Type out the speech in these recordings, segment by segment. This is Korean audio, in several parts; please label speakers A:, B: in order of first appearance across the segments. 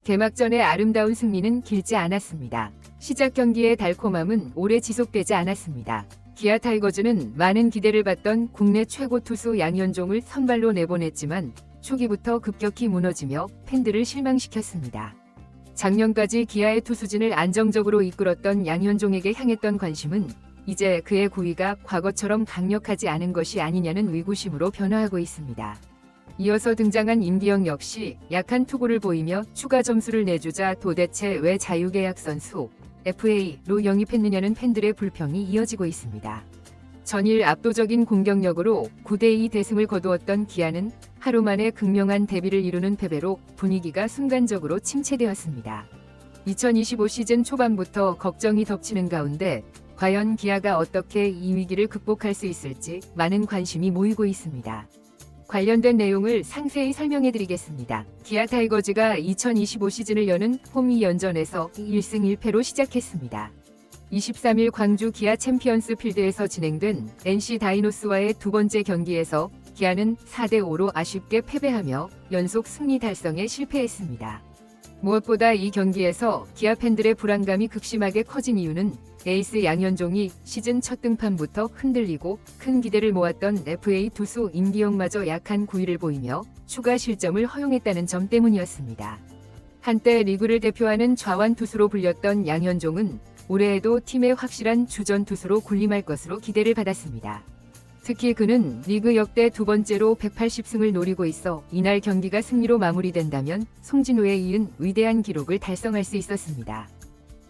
A: 개막전의 아름다운 승리는 길지 않았습니다. 시작 경기의 달콤함은 오래 지속되지 않았습니다. 기아 타이거즈는 많은 기대를 받던 국내 최고 투수 양현종을 선발로 내보냈지만 초기부터 급격히 무너지며 팬들을 실망시켰습니다. 작년까지 기아의 투수진을 안정적으로 이끌었던 양현종에게 향했던 관심은 이제 그의 구위가 과거처럼 강력하지 않은 것이 아니냐는 의구심으로 변화하고 있습니다. 이어서 등장한 임기영 역시 약한 투구를 보이며 추가 점수를 내주자 도대체 왜 자유계약 선수 FA로 영입했느냐는 팬들의 불평이 이어지고 있습니다. 전일 압도적인 공격력으로 9대2 대승을 거두었던 기아는 하루 만에 극명한 데뷔를 이루는 패배로 분위기가 순간적으로 침체되었습니다. 2025 시즌 초반부터 걱정이 덮치는 가운데 과연 기아가 어떻게 이 위기를 극복할 수 있을지 많은 관심이 모이고 있습니다. 관련된 내용을 상세히 설명해드리겠습니다. 기아 타이거즈가 2025 시즌을 여는 홈 2연전에서 1승 1패로 시작했습니다. 23일 광주 기아 챔피언스 필드에서 진행된 NC 다이노스와의 두 번째 경기에서 기아는 4대5로 아쉽게 패배하며 연속 승리 달성에 실패했습니다. 무엇보다 이 경기에서 기아 팬들의 불안감이 극심하게 커진 이유는 에이스 양현종이 시즌 첫 등판부터 흔들리고 큰 기대를 모았던 FA 투수 임기영마저 약한 구위를 보이며 추가 실점을 허용했다는 점 때문이었습니다. 한때 리그를 대표하는 좌완 투수로 불렸던 양현종은 올해에도 팀의 확실한 주전 투수로 군림할 것으로 기대를 받았습니다. 특히 그는 리그 역대 두 번째로 180승을 노리고 있어 이날 경기가 승리로 마무리된다면 송진우에 이은 위대한 기록을 달성할 수 있었습니다.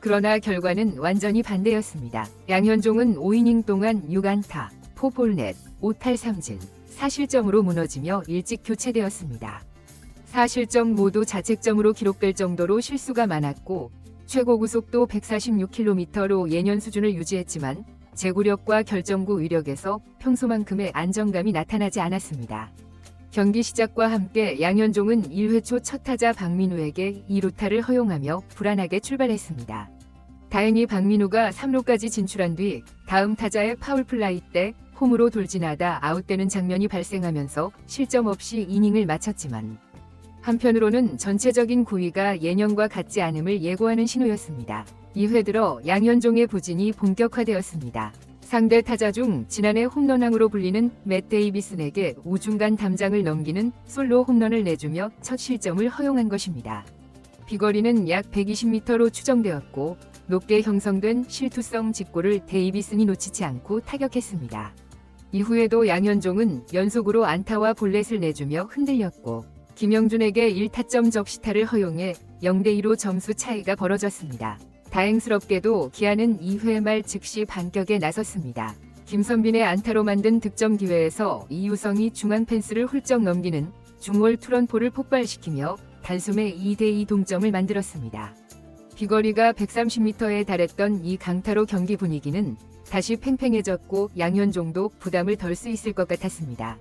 A: 그러나 결과는 완전히 반대였습니다. 양현종은 5이닝 동안 6안타, 4볼넷, 5탈3진, 4실점으로 무너지며 일찍 교체되었습니다. 4실점 모두 자책점으로 기록될 정도로 실수가 많았고 최고 구속도 146km로 예년 수준을 유지했지만 제구력과 결정구 위력에서 평소만큼의 안정감이 나타나지 않았습니다. 경기 시작과 함께 양현종은 1회 초 첫 타자 박민우에게 2루타를 허용하며 불안하게 출발했습니다. 다행히 박민우가 3루까지 진출한 뒤 다음 타자의 파울플라이 때 홈으로 돌진하다 아웃되는 장면이 발생하면서 실점 없이 이닝을 마쳤지만 한편으로는 전체적인 구위가 예년과 같지 않음을 예고하는 신호였습니다. 2회 들어 양현종의 부진이 본격화되었습니다. 상대 타자 중 지난해 홈런왕으로 불리는 맷 데이비슨에게 우중간 담장을 넘기는 솔로 홈런을 내주며 첫 실점을 허용한 것입니다. 비거리는 약 120m로 추정되었고 높게 형성된 실투성 직구를 데이비슨이 놓치지 않고 타격했습니다. 이후에도 양현종은 연속으로 안타와 볼넷을 내주며 흔들렸고 김영준에게 1타점 적시타를 허용해 0대2로 점수 차이가 벌어졌습니다. 다행스럽게도 기아는 2회 말 즉시 반격에 나섰습니다. 김선빈의 안타로 만든 득점 기회에서 이유성이 중앙 펜스를 훌쩍 넘기는 중월 투런포를 폭발시키며 단숨에 2대2 동점을 만들었습니다. 비거리가 130m에 달했던 이 강타로 경기 분위기는 다시 팽팽해졌고 양현종도 부담을 덜 수 있을 것 같았습니다.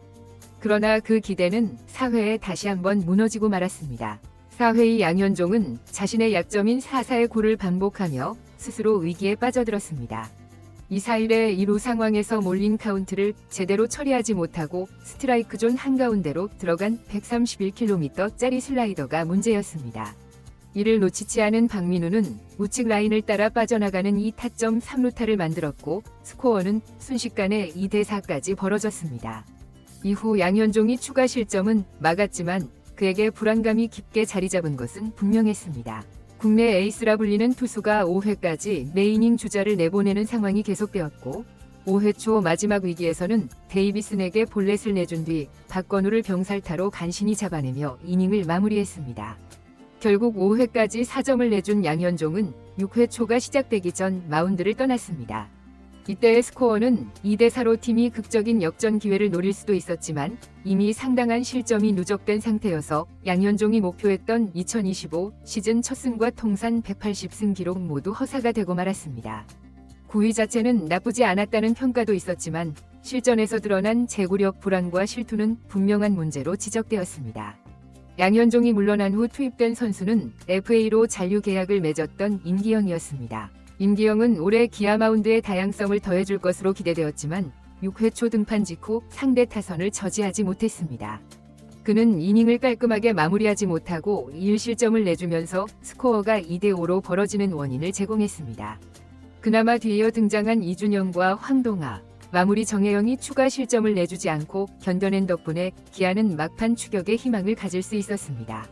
A: 그러나 그 기대는 4회에 다시 한번 무너지고 말았습니다. 4회의 양현종은 자신의 약점인 4사의 골을 반복하며 스스로 위기에 빠져들었습니다. 2-4-1의 1루 상황에서 몰린 카운트를 제대로 처리하지 못하고 스트라이크 존 한가운데로 들어간 131km짜리 슬라이더가 문제였습니다. 이를 놓치지 않은 박민우는 우측 라인을 따라 빠져나가는 2타점 3루타를 만들었고 스코어는 순식간에 2대4까지 벌어졌습니다. 이후 양현종이 추가 실점은 막았지만 그에게 불안감이 깊게 자리 잡은 것은 분명했습니다. 국내 에이스라 불리는 투수가 5회까지 매이닝 주자를 내보내는 상황이 계속되었고 5회 초 마지막 위기에서는 데이비슨에게 볼넷을 내준 뒤 박건우를 병살타로 간신히 잡아내며 이닝을 마무리했습니다. 결국 5회까지 4점을 내준 양현종은 6회 초가 시작되기 전 마운드를 떠났습니다. 이때의 스코어는 2대4로 팀이 극적인 역전 기회를 노릴 수도 있었지만 이미 상당한 실점이 누적된 상태여서 양현종이 목표했던 2025 시즌 첫 승과 통산 180승 기록 모두 허사가 되고 말았습니다. 구위 자체는 나쁘지 않았다는 평가도 있었지만 실전에서 드러난 제구력 불안과 실투는 분명한 문제로 지적되었습니다. 양현종이 물러난 후 투입된 선수는 FA로 잔류 계약을 맺었던 임기영이었습니다. 임기영은 올해 기아 마운드의 다양성을 더해줄 것으로 기대되었지만 6회 초 등판 직후 상대 타선을 저지하지 못했습니다. 그는 이닝을 깔끔하게 마무리하지 못하고 1실점을 내주면서 스코어가 2대5로 벌어지는 원인을 제공했습니다. 그나마 뒤이어 등장한 이준영과 황동하, 마무리 정혜영이 추가 실점을 내주지 않고 견뎌낸 덕분에 기아는 막판 추격에 희망을 가질 수 있었습니다.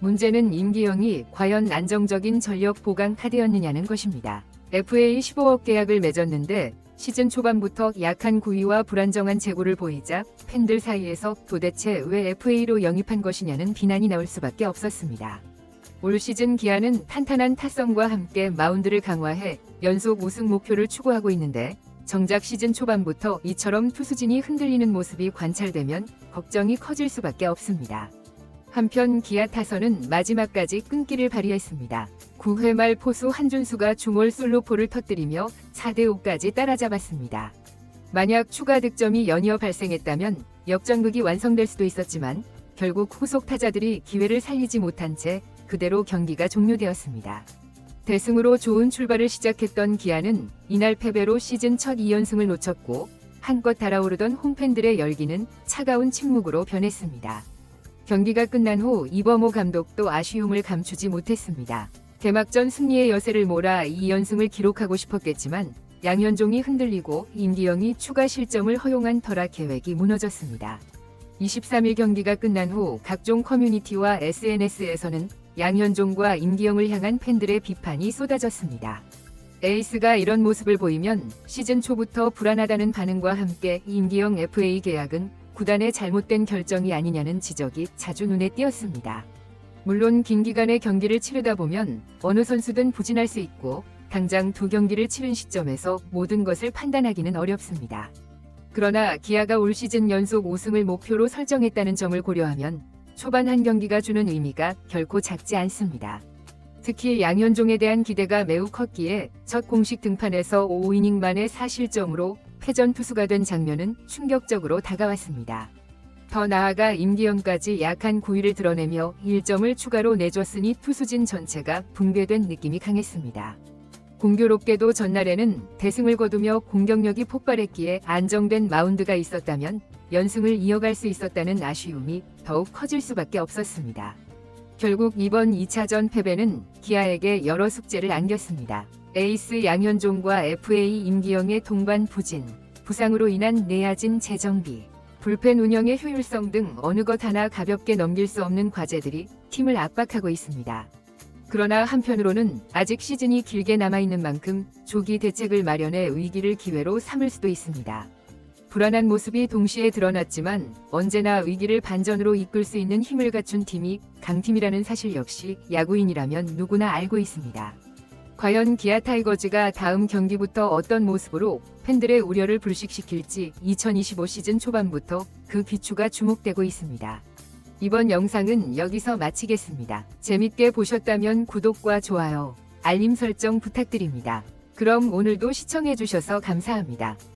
A: 문제는 임기영이 과연 안정적인 전력 보강 카드였느냐는 것입니다. FA 15억 계약을 맺었는데 시즌 초반부터 약한 구위와 불안정한 제구를 보이자 팬들 사이에서 도대체 왜 FA로 영입한 것이냐는 비난이 나올 수밖에 없었습니다. 올 시즌 기아는 탄탄한 타성과 함께 마운드를 강화해 연속 우승 목표를 추구하고 있는데 정작 시즌 초반부터 이처럼 투수진이 흔들리는 모습이 관찰되면 걱정이 커질 수밖에 없습니다. 한편 기아 타선은 마지막까지 끈기를 발휘했습니다. 9회 말 포수 한준수가 중월 솔로포를 터뜨리며 4대5까지 따라잡았습니다. 만약 추가 득점이 연이어 발생했다면 역전극이 완성될 수도 있었지만 결국 후속 타자들이 기회를 살리지 못한 채 그대로 경기가 종료되었습니다. 대승으로 좋은 출발을 시작했던 기아는 이날 패배로 시즌 첫 2연승을 놓쳤고 한껏 달아오르던 홈팬들의 열기는 차가운 침묵으로 변했습니다. 경기가 끝난 후 이범호 감독도 아쉬움을 감추지 못했습니다. 개막전 승리의 여세를 몰아 2연승을 기록하고 싶었겠지만 양현종이 흔들리고 임기영이 추가 실점을 허용한 터라 계획이 무너졌습니다. 23일 경기가 끝난 후 각종 커뮤니티와 SNS에서는 양현종과 임기영을 향한 팬들의 비판이 쏟아졌습니다. 에이스가 이런 모습을 보이면 시즌 초부터 불안하다는 반응과 함께 임기영 FA 계약은 구단의 잘못된 결정이 아니냐는 지적이 자주 눈에 띄었습니다. 물론 긴 기간의 경기를 치르다 보면 어느 선수든 부진할 수 있고 당장 2경기를 치른 시점에서 모든 것을 판단하기는 어렵습니다. 그러나 기아가 올 시즌 연속 우승을 목표로 설정했다는 점을 고려하면 초반 한 경기가 주는 의미가 결코 작지 않습니다. 특히 양현종에 대한 기대가 매우 컸기에 첫 공식 등판에서 5이닝 만에 4실점으로 패전 투수가 된 장면은 충격적으로 다가왔습니다. 더 나아가 임기영까지 약한 구위를 드러내며 1점을 추가로 내줬으니 투수진 전체가 붕괴된 느낌이 강했습니다. 공교롭게도 전날에는 대승을 거두며 공격력이 폭발했기에 안정된 마운드가 있었다면 연승을 이어갈 수 있었다는 아쉬움이 더욱 커질 수밖에 없었습니다. 결국 이번 2차전 패배는 기아에게 여러 숙제를 안겼습니다. 에이스 양현종과 FA 임기영의 동반 부진, 부상으로 인한 내야진 재정비, 불펜 운영의 효율성 등 어느 것 하나 가볍게 넘길 수 없는 과제들이 팀을 압박하고 있습니다. 그러나 한편으로는 아직 시즌이 길게 남아있는 만큼 조기 대책을 마련해 위기를 기회로 삼을 수도 있습니다. 불안한 모습이 동시에 드러났지만 언제나 위기를 반전으로 이끌 수 있는 힘을 갖춘 팀이 강팀이라는 사실 역시 야구인이라면 누구나 알고 있습니다. 과연 기아 타이거즈가 다음 경기부터 어떤 모습으로 팬들의 우려를 불식시킬지 2025 시즌 초반부터 그 귀추가 주목되고 있습니다. 이번 영상은 여기서 마치겠습니다. 재밌게 보셨다면 구독과 좋아요, 알림 설정 부탁드립니다. 그럼 오늘도 시청해주셔서 감사합니다.